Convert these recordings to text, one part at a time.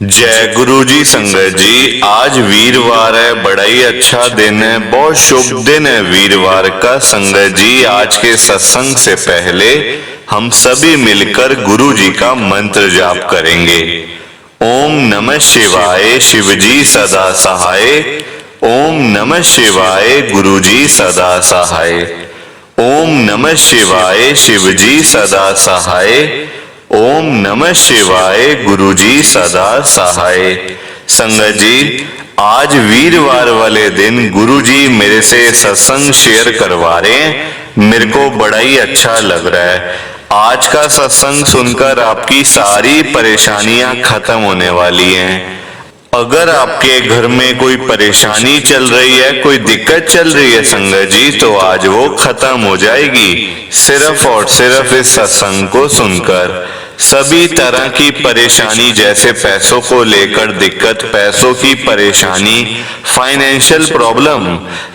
जय गुरु जी। संगत जी, आज वीरवार है, बड़ा ही अच्छा दिन है, बहुत शुभ दिन है वीरवार का। संगत जी, आज के सत्संग से पहले हम सभी मिलकर गुरु जी का मंत्र जाप करेंगे। ओम नमः शिवाय, शिव जी सदा सहाय। ओम नमः शिवाय, गुरु जी सदा सहाय। ओम नमः शिवाय, शिव जी सदा सहाय। ओम नमः शिवाय, गुरु जी सदा सहाय। संगत जी, आज वीरवार वाले दिन गुरु जी मेरे से सत्संग शेयर करवा रहे हैं। मेरे को बड़ा ही अच्छा लग रहा है। आज का सत्संग सुनकर आपकी सारी परेशानियां खत्म होने वाली हैं। अगर आपके घर में कोई परेशानी चल रही है, कोई दिक्कत चल रही है संगत जी, तो आज वो खत्म हो जाएगी सिर्फ और सिर्फ इस सत्संग को सुनकर। सभी तरह की परेशानी, जैसे पैसों को लेकर दिक्कत, पैसों की परेशानी, फाइनेंशियल प्रॉब्लम,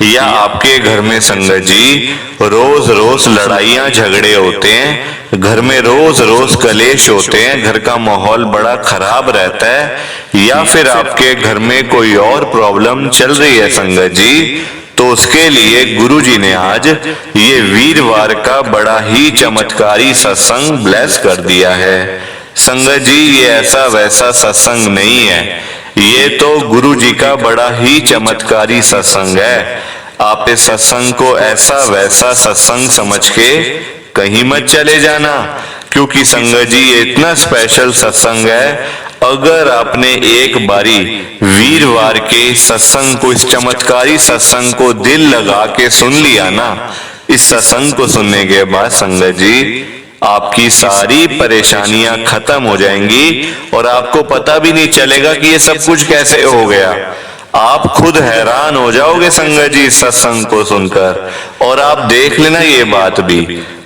या आपके घर में संगत जी रोज रोज लड़ाइयां झगड़े होते हैं, घर में रोज रोज कलेश होते हैं, घर का माहौल बड़ा खराब रहता है, या फिर आपके घर में कोई और प्रॉब्लम चल रही है संगत जी, तो उसके लिए गुरु जी ने आज ये वीरवार का बड़ा ही चमत्कारी सत्संग ब्लेस कर दिया है। संगत जी, ये ऐसा वैसा सत्संग नहीं है, ये तो गुरु जी का बड़ा ही चमत्कारी सत्संग है। आप इस सत्संग को ऐसा वैसा सत्संग समझ के कहीं मत चले जाना, क्योंकि संगत जी ये इतना स्पेशल सत्संग है। अगर आपने एक बारी वीरवार के सत्संग को, इस चमत्कारी सत्संग को दिल लगा के सुन लिया ना, इस सत्संग को सुनने के बाद संगत जी आपकी सारी परेशानियां खत्म हो जाएंगी और आपको पता भी नहीं चलेगा कि ये सब कुछ कैसे हो गया। आप खुद हैरान हो जाओगे संगत जी सत्संग को सुनकर। और आप देख लेना ये बात भी,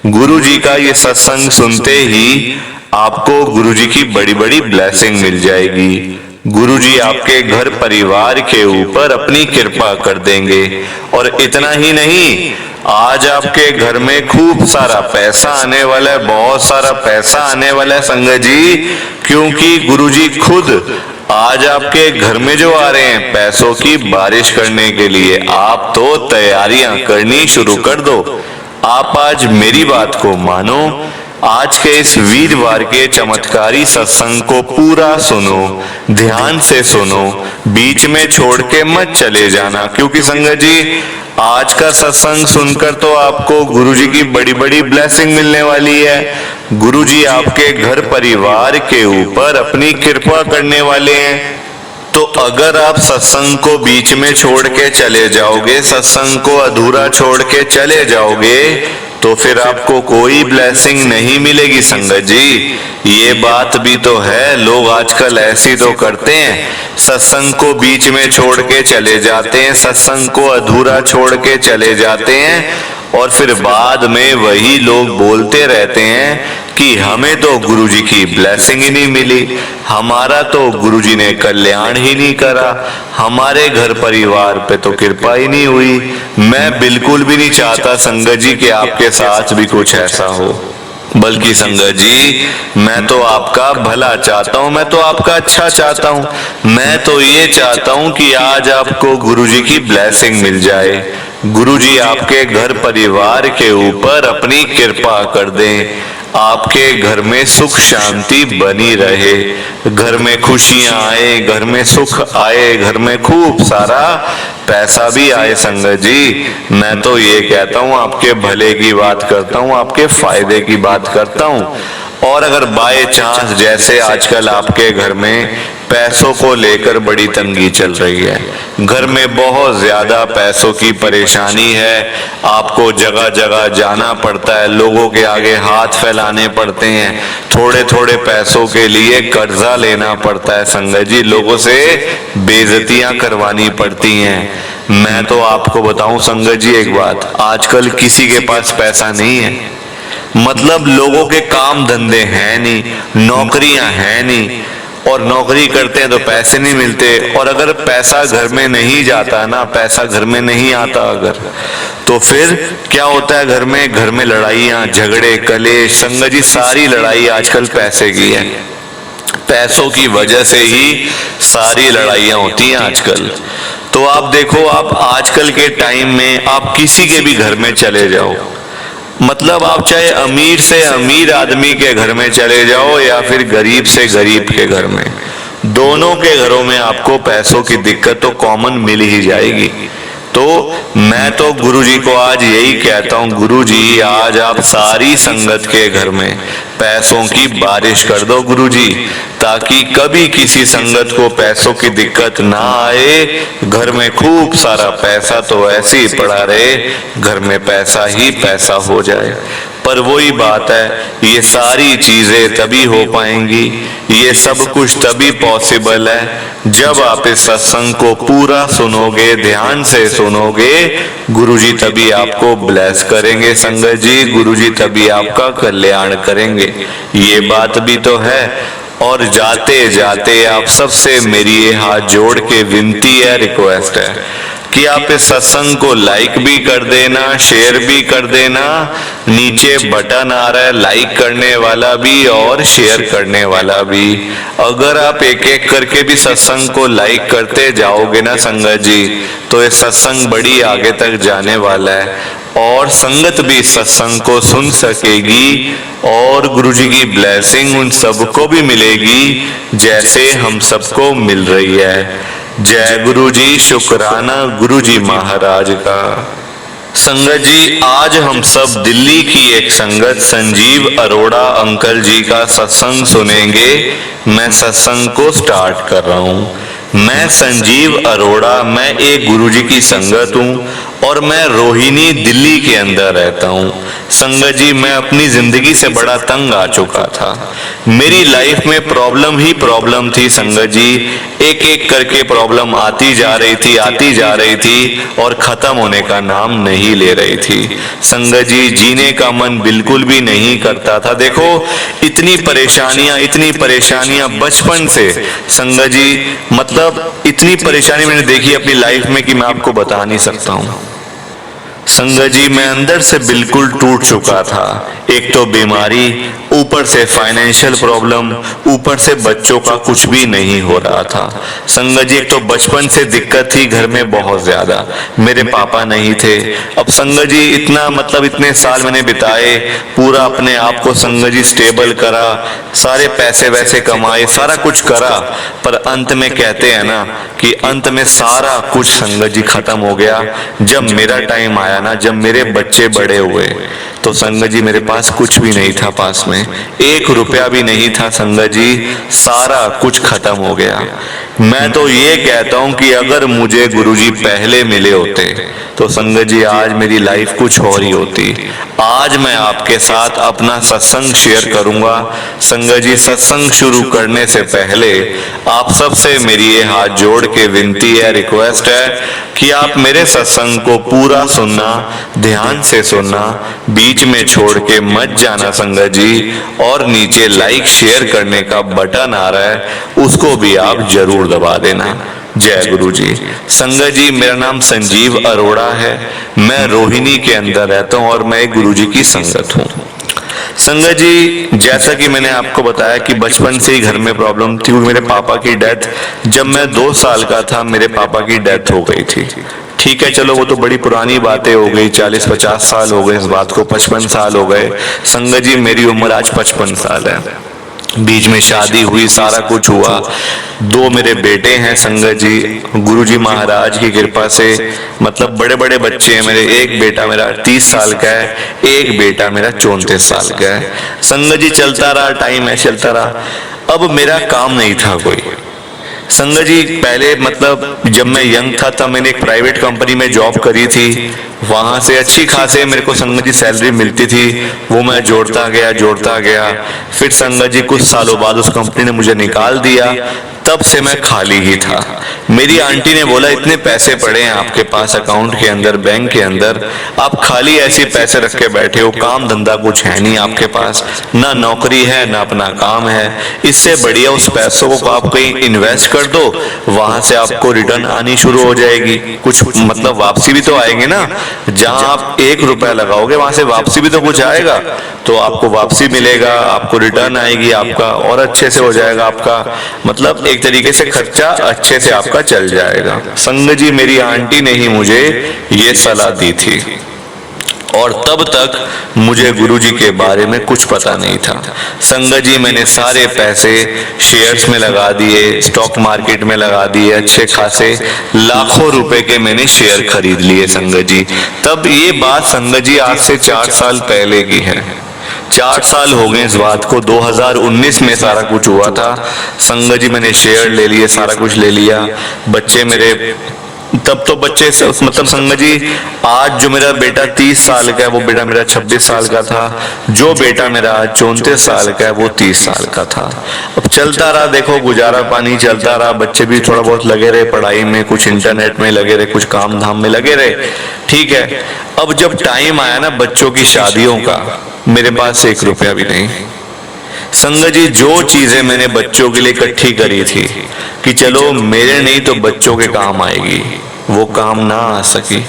गुरु जी का ये सत्संग सुनते ही आपको गुरु जी की बड़ी बड़ी ब्लेसिंग मिल जाएगी। गुरु जी आपके घर परिवार के ऊपर अपनी कृपा कर देंगे। और इतना ही नहीं, आज आपके घर में खूब सारा पैसा आने वाला है, बहुत सारा पैसा आने वाला है संगत जी, क्योंकि गुरु जी खुद आज आपके घर में जो आ रहे हैं पैसों की बारिश करने के लिए। आप तो तैयारियां करनी शुरू कर दो। आप आज मेरी बात को मानो, आज के इस वीरवार के चमत्कारी सत्संग को पूरा सुनो, ध्यान से सुनो, बीच में छोड़ के मत चले जाना, क्योंकि संगत जी आज का सत्संग सुनकर तो आपको गुरु जी की बड़ी बड़ी ब्लेसिंग मिलने वाली है। गुरु जी आपके घर परिवार के ऊपर अपनी कृपा करने वाले हैं। तो अगर आप सत्संग को बीच में छोड़ के चले जाओगे, सत्संग को अधूरा छोड़ के चले जाओगे, तो फिर आपको कोई ब्लेसिंग नहीं मिलेगी संगत जी। ये बात भी तो है, लोग आजकल ऐसी तो करते हैं, सत्संग को बीच में छोड़ के चले जाते हैं, सत्संग को अधूरा छोड़ के चले जाते हैं, और फिर बाद में वही लोग बोलते रहते हैं कि हमें तो गुरु जी की ब्लेसिंग ही नहीं मिली, हमारा तो गुरु जी ने कल्याण ही नहीं करा, हमारे घर परिवार पे तो कृपा ही नहीं हुई। मैं बिल्कुल भी नहीं चाहता संगत जी कि आपके साथ भी कुछ ऐसा हो, बल्कि संगत जी मैं तो आपका भला चाहता हूँ, मैं तो आपका अच्छा चाहता हूँ। मैं तो ये चाहता हूँ कि आज आपको गुरु जी की ब्लेसिंग मिल जाए, गुरु जी आपके घर परिवार के ऊपर अपनी कृपा कर दें, आपके घर में सुख शांति बनी रहे, घर में खुशियां आए, घर में सुख आए, घर में खूब सारा पैसा भी आए। संगत जी मैं तो ये कहता हूँ, आपके भले की बात करता हूँ, आपके फायदे की बात करता हूँ। और अगर बाय चांस जैसे आजकल आपके घर में पैसों को लेकर बड़ी तंगी चल रही है, घर में बहुत ज्यादा पैसों की परेशानी है, आपको जगह जगह जाना पड़ता है, लोगों के आगे हाथ फैलाने पड़ते हैं, थोड़े थोड़े पैसों के लिए कर्जा लेना पड़ता है संगत जी, लोगों से बेइज्जतियां करवानी पड़ती हैं। मैं तो आपको बताऊं संगत जी एक बात, आजकल किसी के पास पैसा नहीं है, मतलब लोगों के काम धंधे हैं नहीं, नौकरियां हैं नहीं, और नौकरी करते हैं तो पैसे नहीं मिलते, और अगर पैसा घर में नहीं जाता ना, पैसा घर में नहीं आता अगर, तो फिर क्या होता है, घर में लड़ाइयां झगड़े कलेश। संगत जी सारी लड़ाई आजकल पैसे की है। पैसों की वजह से ही सारी लड़ाइयां होती हैं आजकल। तो आप देखो, आप आजकल के टाइम में आप किसी के भी घर में चले जाओ, मतलब आप चाहे अमीर से अमीर आदमी के घर में चले जाओ या फिर गरीब से गरीब के घर में, दोनों के घरों में आपको पैसों की दिक्कत तो कॉमन मिल ही जाएगी। तो मैं तो गुरुजी को आज यही कहता हूँ, गुरुजी आज आप सारी संगत के घर में पैसों की बारिश कर दो गुरुजी, ताकि कभी किसी संगत को पैसों की दिक्कत ना आए। घर में खूब सारा पैसा तो ऐसे ही पड़ा रहे, घर में पैसा ही पैसा हो जाए। पर वही बात है, ये सारी चीजें तभी हो पाएंगी, ये सब कुछ तभी पॉसिबल है जब आप इस सत्संग को पूरा सुनोगे, ध्यान से सुनोगे। गुरुजी तभी आपको ब्लेस करेंगे संगत जी, गुरुजी तभी आपका कल्याण करेंगे, ये बात भी तो है। और जाते जाते आप सबसे मेरी ये हाथ जोड़ के विनती है, रिक्वेस्ट है कि आप इस सत्संग को लाइक भी कर देना, शेयर भी कर देना। नीचे बटन आ रहा है लाइक करने वाला भी और शेयर करने वाला भी। अगर आप एक एक करके भी सत्संग को लाइक करते जाओगे ना संगत जी, तो ये सत्संग बड़ी आगे तक जाने वाला है और संगत भी सत्संग को सुन सकेगी और गुरुजी की ब्लेसिंग उन सबको भी मिलेगी जैसे हम सबको मिल रही है। जय गुरु जी, शुक्राना गुरु जी महाराज का। संगत जी, आज हम सब दिल्ली की एक संगत संजीव अरोड़ा अंकल जी का सत्संग सुनेंगे। मैं सत्संग को स्टार्ट कर रहा हूँ। मैं संजीव अरोड़ा, मैं एक गुरुजी की संगत हूँ और मैं रोहिणी दिल्ली के अंदर रहता हूँ। संगत जी, मैं अपनी जिंदगी से बड़ा तंग आ चुका था। मेरी लाइफ में प्रॉब्लम ही प्रॉब्लम थी संगत जी, एक एक करके प्रॉब्लम आती जा रही थी और खत्म होने का नाम नहीं ले रही थी। संगत जी, जीने का मन बिल्कुल भी नहीं करता था। देखो, इतनी परेशानियां बचपन से संगत जी, मतलब इतनी परेशानी मैंने देखी अपनी लाइफ में कि मैं आपको बता नहीं सकता हूँ। संगत जी, मैं अंदर से बिल्कुल टूट चुका था। एक तो बीमारी, ऊपर से फाइनेंशियल प्रॉब्लम, ऊपर से बच्चों का कुछ भी नहीं हो रहा था। संगत जी, एक तो बचपन से दिक्कत थी घर में बहुत ज्यादा, मेरे पापा नहीं थे। अब संगत जी, इतने साल मैंने बिताए, पूरा अपने आप को संगत जी स्टेबल करा, सारे पैसे वैसे कमाए, सारा कुछ करा, पर अंत में कहते हैं ना कि अंत में सारा कुछ संगत जी खत्म हो गया। जब मेरा टाइम आया ना, जब मेरे बच्चे बड़े हुए, तो संगत जी मेरे पास कुछ भी नहीं था, पास में 1 रुपया भी नहीं था संगत जी, सारा कुछ खत्म हो गया। मैं तो ये कहता हूं कि अगर मुझे गुरुजी पहले मिले होते तो संगत जी आज मेरी लाइफ कुछ और ही होती। आज मैं आपके साथ अपना सत्संग शेयर करूंगा। संगत जी, सत्संग शुरू करने से पहले आप सबसे मेरी ये हाथ जोड़ के विनती है, रिक्वेस्ट है कि आप मेरे सत्संग को पूरा सुनना, ध्यान से सुनना, बीच में छोड़ के मत जाना संगत जी। और नीचे लाइक शेयर करने का बटन आ रहा है, उसको भी आप जरूर दबा देना। जय गुरु जी। संगत जी, मेरा नाम संजीव अरोड़ा है, मैं रोहिणी के अंदर रहता हूँ और मैं एक गुरु जी की संगत हूँ। संगत जी, जैसा कि मैंने आपको बताया कि बचपन से ही घर में प्रॉब्लम थी। मेरे पापा की डेथ, जब मैं 2 साल का था मेरे पापा की डेथ हो गई थी। ठीक है, चलो वो तो बड़ी पुरानी बातें हो गई, 40-50 साल हो गए इस बात को, 55 साल हो गए। संगत जी, मेरी उम्र आज 55 साल है। बीच में शादी हुई, सारा कुछ हुआ। 2 मेरे बेटे हैं संगत जी, गुरुजी महाराज की कृपा से, मतलब बड़े बड़े बच्चे हैं मेरे। एक बेटा मेरा 30 साल का है, एक बेटा मेरा 34 साल का है। संगत जी, चलता रहा, टाइम है, चलता रहा। अब मेरा काम नहीं था कोई। संगत जी, पहले मतलब जब मैं यंग था तब मैंने एक प्राइवेट कंपनी में जॉब करी थी, वहां से अच्छी खासे मेरे को संगत जी सैलरी मिलती थी। वो मैं जोड़ता गया। फिर संगत जी कुछ सालों बाद उस कंपनी ने मुझे निकाल दिया, तब से मैं खाली ही था। मेरी आंटी ने बोला इतने पैसे पड़े हैं आपके पास अकाउंट के अंदर, बैंक के अंदर, आप खाली ऐसे पैसे रख के बैठे हो, काम धंधा कुछ है नहीं आपके पास, ना नौकरी है ना अपना काम है। इससे बढ़िया उस पैसों को आप कहीं इन्वेस्ट कर दो, वहां से आपको रिटर्न आनी शुरू हो जाएगी, कुछ मतलब वापसी भी तो आएंगे ना। जहां आप 1 रुपया लगाओगे वहां से वापसी भी तो कुछ आएगा, तो आपको वापसी मिलेगा, आपको रिटर्न आएगी आपका, और अच्छे से हो जाएगा आपका, मतलब एक तरीके से खर्चा अच्छे से आपका चल जाएगा। संगत जी मेरी आंटी ने ही मुझे ये सलाह दी थी, और तब तक मुझे गुरुजी के बारे में कुछ पता नहीं था। संगत जी मैंने सारे पैसे शेयर्स में लगा दिए, स्टॉक मार्केट में लगा दिए, अच्छे खासे लाखों रुपए के मैंने शेयर खरीद लिए संगत जी। तब ये बात संगत जी आज से 4 साल पहले की है, 4 साल हो गए इस बात को। 2019 में सारा कुछ हुआ था संगत जी, मैंने शेयर ले लिए, सारा कुछ ले लिया। बच्चे मेरे तब तो बच्चे मतलब संगत जी, आज जो मेरा बेटा 30 साल का है वो बेटा मेरा 26 साल का था, जो बेटा मेरा 34 साल का है वो 30 साल का था। अब चलता रहा, देखो गुजारा पानी चलता रहा, बच्चे भी थोड़ा बहुत लगे रहे पढ़ाई में, कुछ इंटरनेट में लगे रहे, कुछ काम धाम में लगे रहे, ठीक है। अब जब टाइम आया ना बच्चों की शादियों का, मेरे पास 1 रुपया भी नहीं। संगत जी जो चीजें मैंने बच्चों के लिए इकट्ठी करी थी कि चलो मेरे नहीं तो बच्चों के काम आएगी, वो काम ना आ सकी,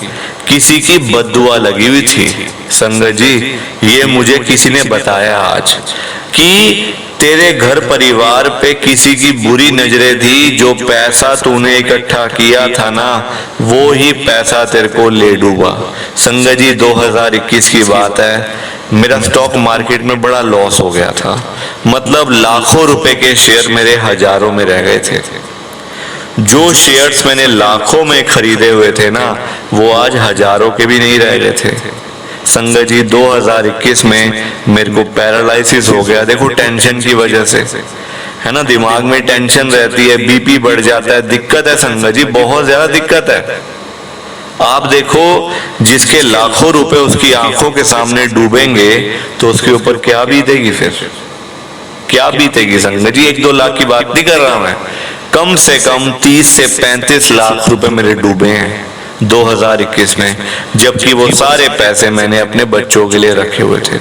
किसी की बद्दुआ लगी हुई थी। संगत जी ये मुझे किसी ने बताया आज कि तेरे घर परिवार पे किसी की बुरी नजरें थी, जो पैसा तूने इकट्ठा किया था ना वो ही पैसा तेरे को ले डूबा। संगत जी 2021 की बात है, मेरा स्टॉक मार्केट में बड़ा लॉस हो गया था, मतलब लाखों रुपए के शेयर मेरे हजारों में रह गए थे। जो शेयर्स मैंने लाखों में खरीदे हुए थे ना वो आज हजारों के भी नहीं रह गए थे। संगत जी 2021 में मेरे को पैरालिसिस हो गया, देखो टेंशन की वजह से, है ना, दिमाग में टेंशन रहती है, बीपी बढ़ जाता है, दिक्कत है संगत जी, बहुत ज्यादा दिक्कत है। आप देखो जिसके लाखों रुपए उसकी आंखों के सामने डूबेंगे तो उसके ऊपर क्या बीतेगी, फिर क्या बीतेगी संगत जी। 1-2 लाख की बात नहीं कर रहा मैं, कम से कम 30 से 35 लाख रुपए मेरे डूबे हैं 2021 में, जबकि वो सारे पैसे मैंने अपने बच्चों के लिए रखे हुए थे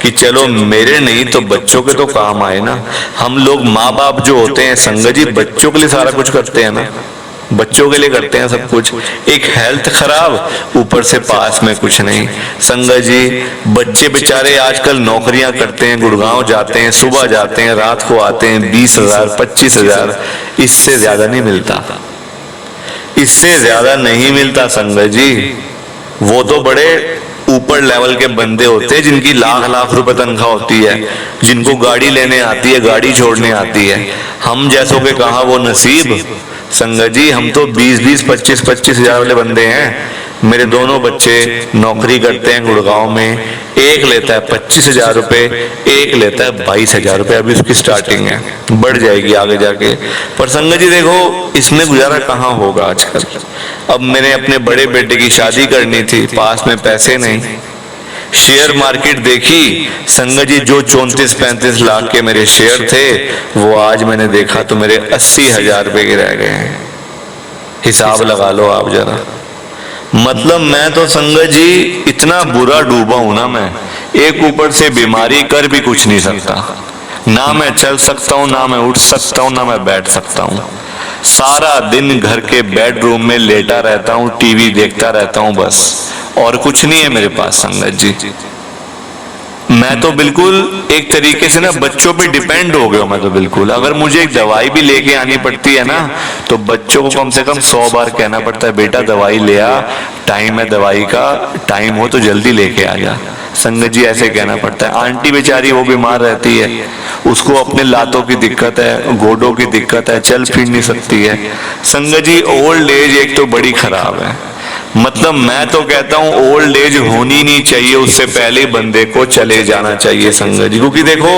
कि चलो मेरे नहीं तो बच्चों के तो काम आए ना। हम लोग माँ बाप जो होते हैं संगत जी बच्चों के लिए सारा कुछ करते हैं ना, बच्चों के लिए करते हैं सब कुछ। एक हेल्थ खराब, ऊपर से पास में कुछ नहीं। संगत जी बच्चे बेचारे आजकल नौकरियां करते हैं, गुड़गांव जाते हैं, सुबह जाते हैं, रात को आते हैं, 20,000 25,000, इससे ज्यादा नहीं मिलता, इससे ज्यादा नहीं मिलता संगत जी। वो तो बड़े ऊपर लेवल के बंदे होते हैं जिनकी लाख रुपए तनख्वाह होती है, जिनको गाड़ी लेने आती है, गाड़ी छोड़ने आती है। हम जैसों के कहाँ वो नसीब संगत जी। हम तो 20-20 25-25 हजार वाले बंदे हैं। मेरे दोनों बच्चे नौकरी करते हैं गुड़गांव में, एक लेता है 25,000 रुपए, एक लेता है 22,000 रुपए। अभी उसकी स्टार्टिंग है, बढ़ जाएगी आगे जाके। पर संगत जी देखो इसमें गुजारा कहाँ होगा आजकल। अब मैंने अपने बड़े बेटे की शादी करनी थी, पास में पैसे नहीं। शेयर मार्केट देखी संगत जी, जो 34-35 लाख के मेरे शेयर थे वो आज मैंने देखा तो मेरे 80,000 रुपए के रह गए हैं। हिसाब लगा लो आप जरा। मतलब मैं तो संगत जी इतना बुरा डूबा हूं ना, मैं एक ऊपर से बीमारी कर भी कुछ नहीं सकता, ना मैं चल सकता हूं, ना मैं उठ सकता हूं, ना मैं बैठ सकता हूं। सारा दिन घर के बेडरूम में लेटा रहता हूं, टीवी देखता रहता हूं, बस और कुछ नहीं है मेरे पास संगत जी। मैं तो बिल्कुल एक तरीके से ना बच्चों पे डिपेंड हो गया। मैं तो बिल्कुल, अगर मुझे एक दवाई भी लेके आनी पड़ती है ना तो बच्चों को कम से कम 100 बार कहना पड़ता है, बेटा दवाई ले आ, टाइम है दवाई का, टाइम हो तो जल्दी लेके आ जा। संगत जी ऐसे कहना पड़ता है। आंटी बेचारी वो बीमार रहती है, उसको अपने लातों की दिक्कत है, गोडों की दिक्कत है, चल फिर नहीं सकती है। संगत जी ओल्ड एज एक तो बड़ी खराब है। मतलब मैं तो कहता हूं ओल्ड एज होनी नहीं चाहिए, उससे पहले बंदे को चले जाना चाहिए संगत जी। क्योंकि देखो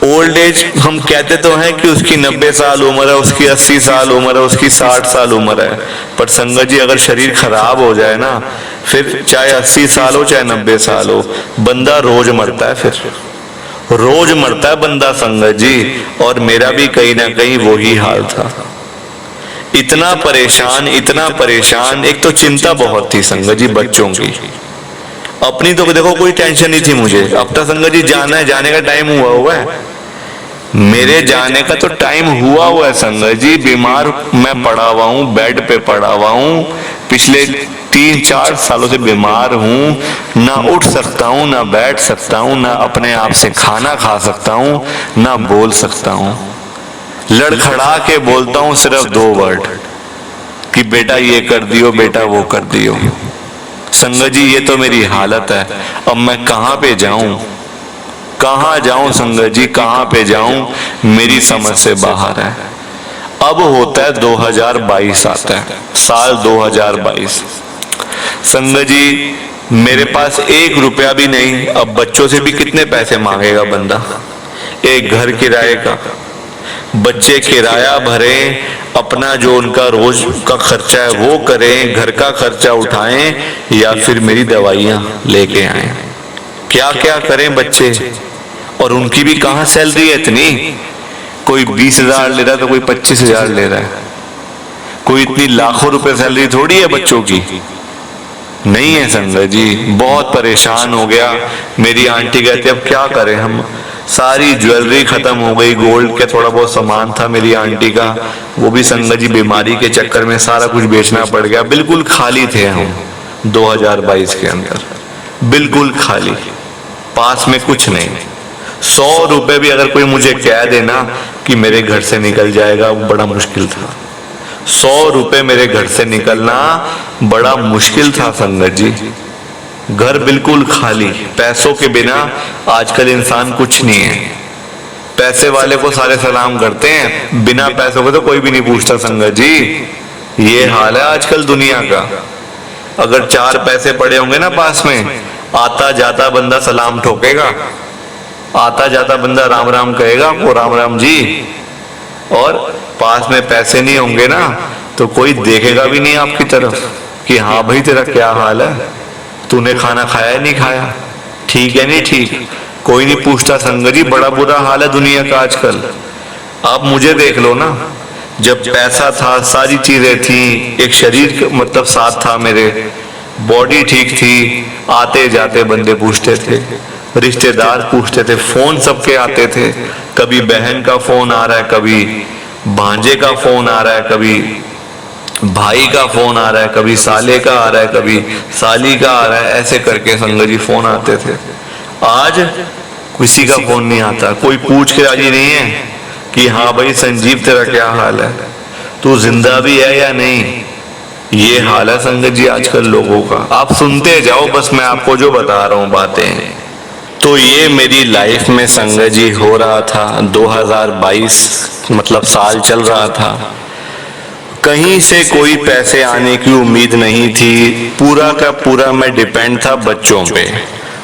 ओल्ड एज हम कहते तो हैं कि उसकी 90 साल उम्र है, उसकी 80 साल उम्र है, उसकी 60 साल उम्र है, पर संगत जी अगर शरीर खराब हो जाए ना, फिर चाहे 80 साल हो चाहे 90 साल हो, बंदा रोज मरता है, फिर रोज मरता है बंदा संगत जी। और मेरा भी कहीं ना कहीं वही हाल था। इतना परेशान, एक तो चिंता बहुत थी संगत जी बच्चों की। अपनी तो देखो कोई टेंशन नहीं थी मुझे, अब तो संगत जी जाना है, जाने का टाइम हुआ है, मेरे जाने का तो टाइम हुआ है संगत जी। बीमार मैं पड़ा हुआ हूँ, बेड पे पड़ा हुआ हूँ, पिछले 3-4 सालों से बीमार हूँ, ना उठ सकता हूँ, ना बैठ सकता हूँ, ना अपने आप से खाना खा सकता हूँ, ना बोल सकता हूँ। लड़खड़ा के बोलता हूँ सिर्फ 2 वर्ड कि बेटा ये कर दियो, बेटा वो कर दियो। संगत जी ये तो मेरी हालत है, अब मैं कहाँ पे जाऊं, कहाँ जाऊं संगत जी, कहाँ पे जाऊं, मेरी समझ से बाहर है। अब होता है 2022 आता है, साल 2022। संगत जी मेरे पास 1 रुपया भी नहीं, अब बच्चों से भी कितने पैसे मांगेगा बंदा, एक घर किराए का, बच्चे किराया भरें, अपना जो उनका रोज का खर्चा है वो करें, घर का खर्चा उठाएं, या फिर मेरी दवाइयां लेके आए, क्या क्या करें बच्चे। और उनकी भी कहाँ सैलरी है इतनी, कोई 20,000 ले रहा है तो कोई 25,000 ले रहा है, कोई इतनी लाखों रुपए सैलरी थोड़ी है बच्चों की, नहीं है संगत जी। बहुत परेशान हो गया। मेरी आंटी कहती अब क्या करें हम, सारी ज्वेलरी खत्म हो गई, गोल्ड के थोड़ा बहुत सामान था मेरी आंटी का, वो भी संगत जी बीमारी के चक्कर में सारा कुछ बेचना पड़ गया। बिल्कुल खाली थे हम 2022 के अंदर, बिल्कुल खाली, पास में कुछ नहीं। 100 रुपए भी अगर कोई मुझे कह देना कि मेरे घर से निकल जाएगा, वो बड़ा मुश्किल था। 100 रुपए मेरे घर से निकलना बड़ा मुश्किल था संगत जी। घर बिल्कुल खाली, पैसों के बिना आजकल इंसान कुछ नहीं है। पैसे वाले को सारे सलाम करते हैं, बिना पैसों के तो कोई भी नहीं पूछता संगत जी। ये हाल है आजकल दुनिया का। अगर 4 पैसे पड़े होंगे ना पास में, आता जाता बंदा सलाम ठोकेगा, आता जाता बंदा राम राम कहेगा वो राम राम जी। और पास में पैसे नहीं होंगे ना तो कोई देखेगा भी नहीं आपकी तरफ कि हाँ भाई तेरा क्या हाल है, तूने खाना खाया है नहीं खाया, ठीक है नहीं ठीक, कोई नहीं पूछता संगत जी। बड़ा बुरा हाल है दुनिया का आजकल। आप मुझे देख लो ना, जब पैसा था, सारी चीजें थी, एक शरीर मतलब साथ था, मेरे बॉडी ठीक थी, आते जाते बंदे पूछते थे, रिश्तेदार पूछते थे, फोन सबके आते थे, कभी बहन का फोन आ रहा है, कभी भांजे का फोन आ रहा है, कभी भाई का फोन आ रहा है, कभी साले का आ रहा है, कभी साली का आ रहा है, ऐसे करके संगत जी फोन आते थे। आज किसी का फोन नहीं आता, कोई पूछ के राजी नहीं है कि हाँ भाई संजीव तेरा क्या हाल है, तू जिंदा भी है या नहीं। ये हाल है संगत जी आजकल लोगों का। आप सुनते जाओ, बस मैं आपको जो बता रहा हूँ बातें। तो ये मेरी लाइफ में संगत जी हो रहा था। 2022 मतलब साल चल रहा था, कहीं से कोई पैसे आने की उम्मीद नहीं थी, पूरा का पूरा मैं डिपेंड था बच्चों पे।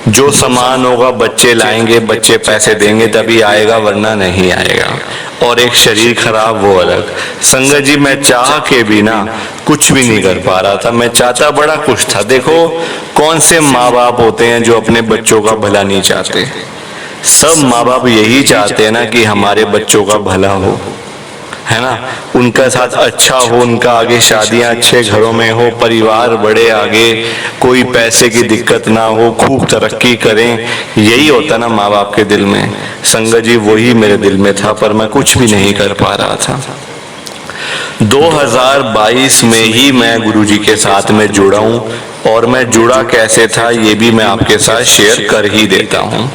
जो सामान होगा बच्चे लाएंगे, बच्चे पैसे देंगे तभी आएगा, वरना नहीं आएगा। और एक शरीर खराब वो अलग। संगत जी मैं चाह के भी ना कुछ भी नहीं कर पा रहा था। मैं चाहता बड़ा कुछ था। देखो कौन से माँ बाप होते हैं जो अपने बच्चों का भला नहीं चाहते। सब माँ बाप यही चाहते हैं ना कि हमारे बच्चों का भला हो, है ना, उनका साथ अच्छा हो, उनका आगे शादियां अच्छे घरों में हो, परिवार बड़े आगे, कोई पैसे की दिक्कत ना हो, खूब तरक्की करें। यही होता ना माँ बाप के दिल में। संगत जी वही मेरे दिल में था, पर मैं कुछ भी नहीं कर पा रहा था। 2022 में ही मैं गुरुजी के साथ में जुड़ा हूं, और मैं जुड़ा कैसे था ये भी मैं आपके साथ शेयर कर ही देता हूं।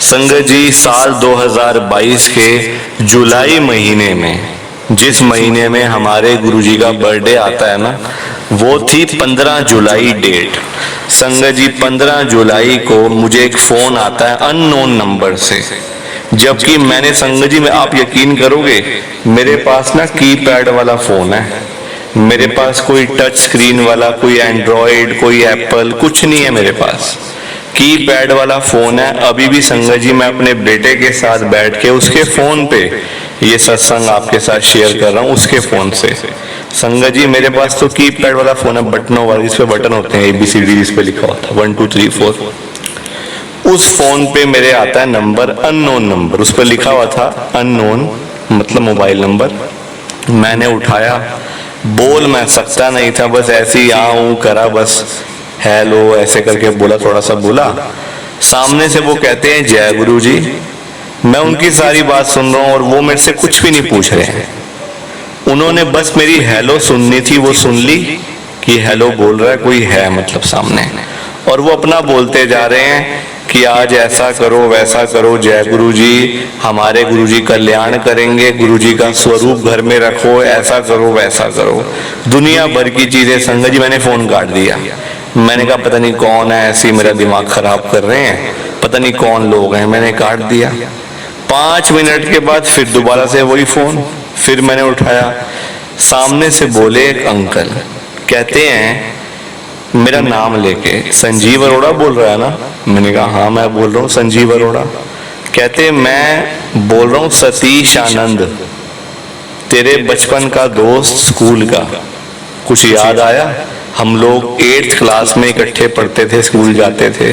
संगत जी साल 2022 के जुलाई महीने में, जिस महीने में हमारे गुरुजी का बर्थडे आता है ना, वो थी 15 जुलाई डेट। संगत जी 15 जुलाई को मुझे एक फोन आता है अननोन नंबर से, जबकि मैंने संगत जी में आप यकीन करोगे मेरे पास ना कीपैड वाला फोन है, मेरे पास कोई टच स्क्रीन वाला, कोई एंड्रॉयड, कोई एप्पल कुछ नहीं है मेरे पास, कीपैड वाला फोन है। अभी भी संगत जी मैं अपने बेटे के साथ बैठ के उसके फोन पे ये सत्संग आपके साथ शेयर कर रहा हूँ, उसके फोन से। संगत जी मेरे पास तो कीपैड वाला फोन है, बटनों वाला, जिसपे बटन होते हैं ABCD, इस पे लिखा होता है 1 2 3 4। उस फोन पे मेरे आता है नंबर अननोन नंबर, उस पर लिखा हुआ था अननोन मतलब मोबाइल नंबर। मैंने उठाया, बोल मैं सकता नहीं था, बस ऐसे ही हाँ हूँ करा, बस हेलो ऐसे करके बोला, थोड़ा सा बोला। सामने से वो कहते हैं जय गुरु जी। मैं उनकी सारी बात सुन रहा हूँ और वो मेरे से कुछ भी नहीं पूछ रहे हैं। उन्होंने बस मेरी हेलो सुननी थी, वो सुन ली कि हेलो बोल रहा है, कोई है मतलब सामने, और वो अपना बोलते जा रहे हैं कि आज ऐसा करो वैसा करो, जय गुरु जी, हमारे गुरु जी कल्याण करेंगे, गुरु जी का स्वरूप घर में रखो, ऐसा करो वैसा करो, दुनिया भर की चीजें। संगत जी मैंने फोन काट दिया। मैंने कहा पता नहीं कौन है, ऐसे मेरा दिमाग खराब कर रहे हैं, पता नहीं कौन लोग हैं, मैंने काट दिया। 5 मिनट के बाद फिर दोबारा से वही फोन, फिर मैंने उठाया। सामने से बोले एक अंकल, कहते हैं मेरा नाम लेके, संजीव अरोड़ा बोल रहा है ना? मैंने कहा हाँ मैं बोल रहा हूँ संजीव अरोड़ा। कहते मैं बोल रहा हूँ सतीश आनंद, तेरे बचपन का दोस्त स्कूल का, कुछ याद आया? हम लोग 8th क्लास में इकट्ठे पढ़ते थे, स्कूल जाते थे,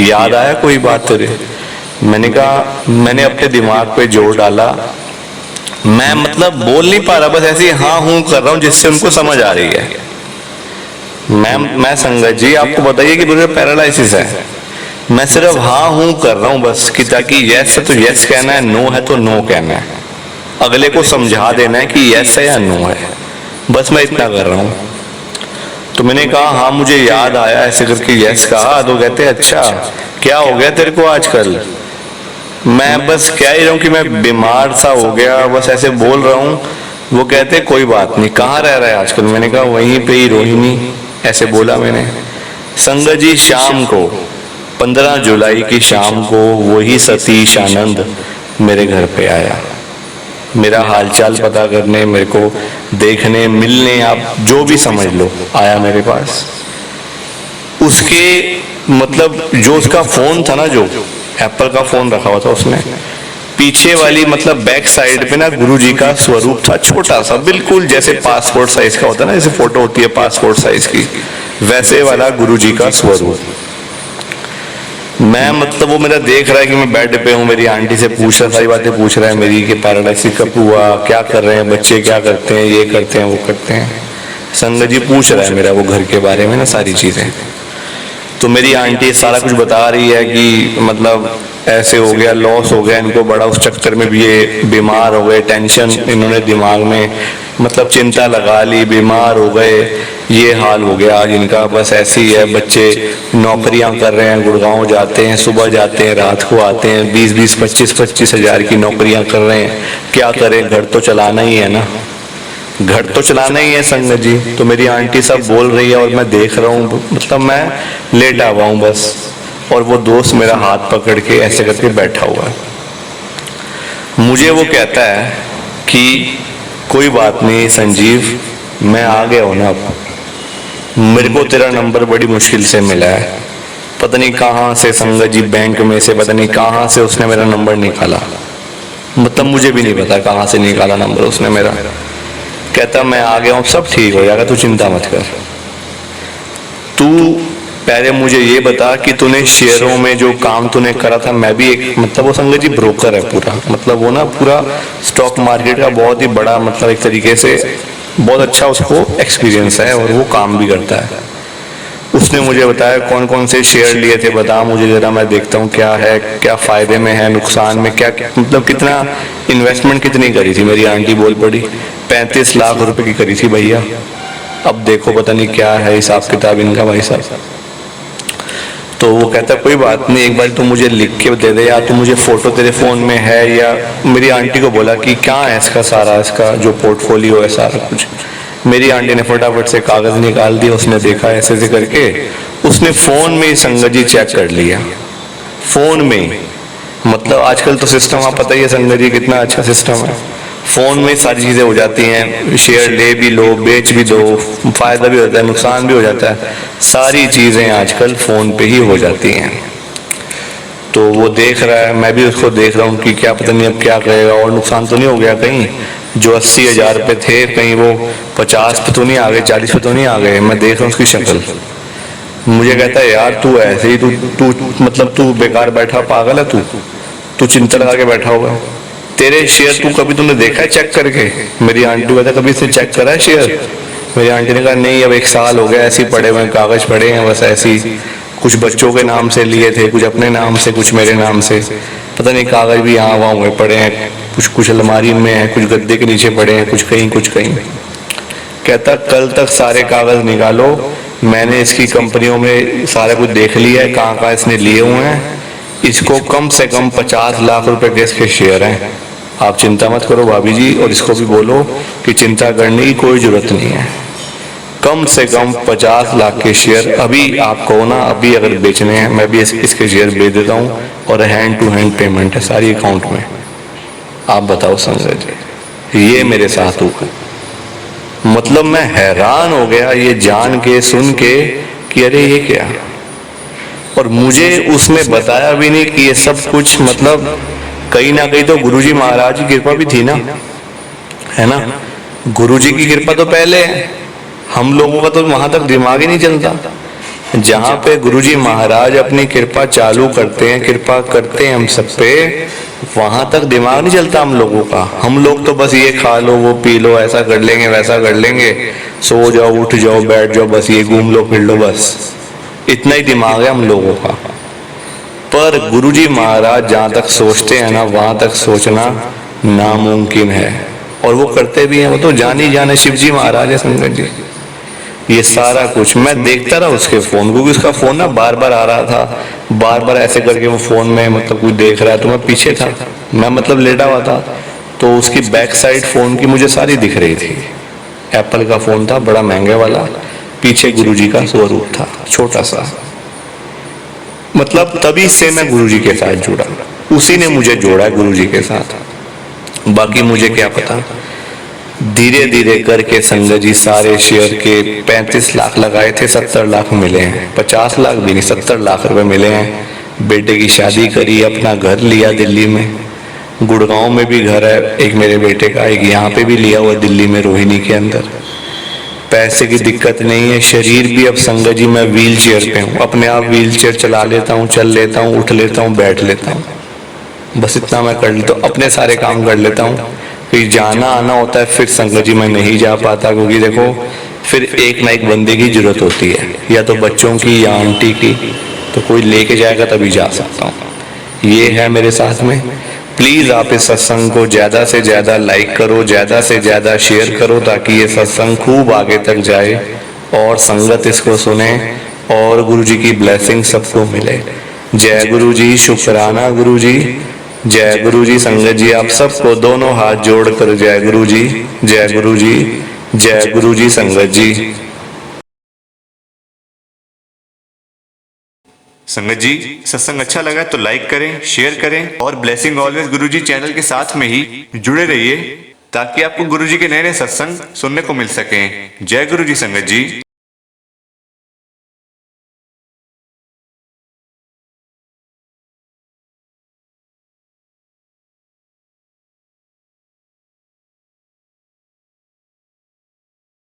याद आया कोई बात तेरे? मैंने कहा मैंने अपने दिमाग पे जोर डाला, मैं मतलब बोल नहीं पा रहा, बस ऐसे हाँ हूँ कर रहा हूँ जिससे उनको समझ आ रही है। मैं संगत जी आपको बताइए कि मुझे पैरालिसिस है, मैं सिर्फ हाँ हूँ कर रहा हूँ बस, कि ताकि यस है तो यस कहना है, नो है तो नो कहना है, अगले को समझा देना है कि यस है या नो है, बस मैं इतना कर रहा हूँ। तो मैंने कहा हाँ मुझे याद आया, ऐसे करके यस कहा। तो कहते अच्छा क्या हो गया तेरे को आजकल? मैं बस कह ही रहा हूँ कि मैं बीमार सा हो गया, बस ऐसे बोल रहा हूँ। वो कहते कोई बात नहीं, कहाँ रह रहा है आजकल? मैंने कहा वहीं पे ही, रोहिणी, ऐसे बोला मैंने। संगत जी शाम को 15 जुलाई की शाम को वही सतीश आनंद मेरे घर पे आया, मेरा हालचाल पता करने, मेरे को देखने, मिलने, आप जो भी समझ लो, आया मेरे पास। उसके मतलब जो उसका फोन था ना, जो एप्पल का फोन रखा हुआ था उसने, पीछे वाली मतलब बैक साइड पे ना गुरु जी का स्वरूप था, छोटा सा, बिल्कुल जैसे पासपोर्ट साइज का होता है ना, जैसे फोटो होती है पासपोर्ट साइज की, वैसे वाला गुरु जी का स्वरूप। मैं मतलब वो मेरा देख रहा है कि मैं बेड पे हूँ, मेरी आंटी से पूछ रहा, सारी बातें पूछ रहा है मेरी, कि पैरालिसिस कब हुआ, क्या कर रहे हैं बच्चे, क्या करते हैं, ये करते हैं वो करते हैं। संगत जी पूछ रहा है मेरा वो घर के बारे में ना सारी चीजें। तो मेरी आंटी सारा कुछ बता रही है कि मतलब ऐसे हो गया, लॉस हो गया इनको बड़ा, उस चक्कर में भी ये बीमार हो गए, टेंशन इन्होंने दिमाग में मतलब चिंता लगा ली, बीमार हो गए, ये हाल हो गया आज इनका। बस ऐसे ही है, बच्चे नौकरियां कर रहे हैं, गुड़गांव जाते हैं, सुबह जाते हैं, रात को आते हैं, 20-20, 25-25 हजार की नौकरियां कर रहे हैं, क्या करें, घर तो चलाना ही है ना, घर तो चलाना ही है संगत जी। तो मेरी आंटी सब बोल रही है और मैं देख रहा हूँ, मतलब मैं लेटा हुआ हूँ बस, और वो दोस्त मेरा हाथ पकड़ के ऐसे करके बैठा हुआ है। मुझे वो कहता है कि कोई बात नहीं संजीव, मैं आ गया हूँ ना, अब मेरे को तेरा नंबर बड़ी मुश्किल से मिला है, पता नहीं कहाँ से संगत जी, बैंक में से पता नहीं कहाँ से उसने मेरा नंबर निकाला, मतलब मुझे भी नहीं पता कहाँ से निकाला नंबर उसने मेरा। कहता मैं आ गया हूँ, सब ठीक हो जाएगा, तू चिंता मत कर। तू पहले मुझे ये बता कि तूने शेयरों में जो काम तूने करा था, मैं भी एक मतलब वो संगत जी ब्रोकर है पूरा, मतलब वो ना पूरा स्टॉक मार्केट का बहुत ही बड़ा, मतलब एक तरीके से बहुत अच्छा उसको एक्सपीरियंस है और वो काम भी करता है। उसने मुझे बताया कौन कौन से शेयर लिए थे, बता मुझे जरा, मैं देखता हूँ क्या है, क्या फायदे में है, नुकसान में, क्या मतलब कितना इन्वेस्टमेंट कितनी करी थी। मेरी आंटी बोल पड़ी 35 लाख रुपए की करी थी भैया, अब देखो पता नहीं क्या है हिसाब किताब इनका भाई साहब। तो वो कहता कोई बात नहीं, एक बार तू मुझे लिख के दे दे, या तू मुझे फोटो तेरे फोन में है, या मेरी आंटी को बोला कि क्या है इसका सारा, इसका जो पोर्टफोलियो है सारा कुछ। मेरी आंटी ने फटाफट से कागज निकाल दिया, उसने देखा ऐसे ऐसे करके, उसने फोन में ही संगत जी चेक कर लिया, फोन में, मतलब आजकल तो सिस्टम आप पता ही है संगत जी कितना अच्छा सिस्टम है, फोन में सारी चीजें हो जाती हैं, शेयर ले भी लो, बेच भी दो, फायदा भी होता है, नुकसान भी हो जाता है, सारी चीजें आजकल फोन पे ही हो जाती हैं। तो वो देख रहा है, मैं भी उसको देख रहा हूँ कि क्या पता नहीं अब क्या करेगा, और नुकसान तो नहीं हो गया कहीं, जो 80,000 पे थे कहीं वो 50 पे तो नहीं आ गए, 40 पे तो नहीं आ गए। मैं देख रहा हूँ उसकी शक्ल, मुझे कहता है यार तू ऐसे ही, तू मतलब तू बेकार बैठा पागल है, तू चिंता लगा के बैठा होगा। तेरे शेयर तू कभी तुमने देखा है चेक करके? मेरी आंटी बता कभी से चेक करा है शेयर? मेरी आंटी ने कहा नहीं, अब 1 साल हो गया ऐसे ही पड़े हुए कागज पड़े हैं बस ऐसे ही, कुछ बच्चों के नाम से लिए थे, कुछ अपने नाम से, कुछ मेरे नाम से, पता नहीं कागज भी यहाँ वहाँ हुए पड़े हैं, कुछ अलमारी में है, कुछ गद्दे के नीचे पड़े हैं, कुछ कहीं। कहता कल तक सारे कागज निकालो, मैंने इसकी कंपनियों में सारा कुछ देख लिया है, कहाँ इसने लिए हुए हैं, इसको कम से कम 50 लाख रुपए के इसके शेयर हैं, आप चिंता मत करो भाभी जी, और इसको भी बोलो कि चिंता करने की कोई जरूरत नहीं है, कम से कम 50 लाख के शेयर अभी आप कहो ना, अभी अगर बेचने हैं मैं भी इसके शेयर बेच देता हूँ, और हैंड टू हैंड पेमेंट है सारी अकाउंट में। आप बताओ संजय जी, ये मेरे साथ हुआ। मतलब मैं हैरान हो गया ये जान के सुन के कि अरे ये क्या, और मुझे उसने बताया भी नहीं कि ये सब कुछ मतलब कहीं ना कहीं तो गुरुजी महाराज की कृपा भी थी ना, है ना? गुरुजी की कृपा तो पहले है, हम लोगों का तो वहां तक दिमाग ही नहीं चलता। जहां पे गुरुजी महाराज अपनी कृपा चालू करते हैं, कृपा करते हैं हम सब पे, वहां तक दिमाग नहीं चलता हम लोगों का। हम लोग तो बस ये खा लो, वो पी लो, ऐसा कर लेंगे, वैसा कर लेंगे, सो जाओ, उठ जाओ, बैठ जाओ, बस ये घूम लो, फिर लो, बस इतना ही दिमाग है हम लोगों का। पर गुरुजी महाराज जहां तक सोचते हैं ना, वहां तक सोचना नामुमकिन है, और वो करते भी हैं। वो तो जानी जाने शिव जी महाराज है संगत जी। ये सारा कुछ मैं देखता रहा उसके फोन, क्योंकि उसका फोन ना बार बार आ रहा था, बार बार ऐसे करके वो फोन में मतलब कुछ देख रहा है, तो मैं पीछे था, मैं मतलब लेटा हुआ था, तो उसकी बैक साइड फोन की मुझे सारी दिख रही थी। एप्पल का फोन था, बड़ा महंगे वाला, पीछे गुरुजी का स्वरूप था छोटा सा। मतलब तभी से मैं गुरुजी के साथ जुड़ा, उसी ने मुझे जोड़ा गुरुजी के साथ, बाकी मुझे क्या पता। धीरे धीरे करके संगत जी सारे शेयर के 35 लाख लगाए थे, 70 लाख मिले हैं, 50 लाख भी नहीं, 70 लाख रुपए मिले हैं। बेटे की शादी करी, अपना घर लिया दिल्ली में, गुड़गांव में भी घर है एक मेरे बेटे का, एक यहाँ पे भी लिया हुआ दिल्ली में रोहिणी के अंदर। पैसे की दिक्कत नहीं है, शरीर भी अब संगत जी मैं व्हील चेयर पे हूँ, अपने आप व्हील चेयर चला लेता हूँ, चल लेता हूँ, उठ लेता हूँ, बैठ लेता हूँ, बस इतना मैं कर लेता हूँ, अपने सारे काम कर लेता हूँ। फिर जाना आना होता है, फिर संगत जी मैं नहीं जा पाता, क्योंकि देखो फिर एक ना एक बंदे की जरूरत होती है, या तो बच्चों की या आंटी की, तो कोई लेके जाएगा तभी जा सकता हूँ। ये है मेरे साथ में। प्लीज आप इस सत्संग को ज्यादा से ज्यादा लाइक करो, ज्यादा से ज्यादा शेयर करो, ताकि ये सत्संग खूब आगे तक जाए और संगत इसको सुने और गुरु जी की ब्लेसिंग सबको मिले। जय गुरु जी, शुक्राना गुरु जी, जय गुरु जी। संगत जी आप सबको दोनों हाथ जोड़कर जय गुरु जी, जय गुरु जी, जय गुरु जी। संगत जी, संगत जी सत्संग अच्छा लगा तो लाइक करें, शेयर करें और ब्लेसिंग ऑलवेज गुरुजी चैनल के साथ में ही जुड़े रहिए, ताकि आपको गुरुजी के नए नए सत्संग सुनने को मिल सकें। जय गुरु जी संगत जी।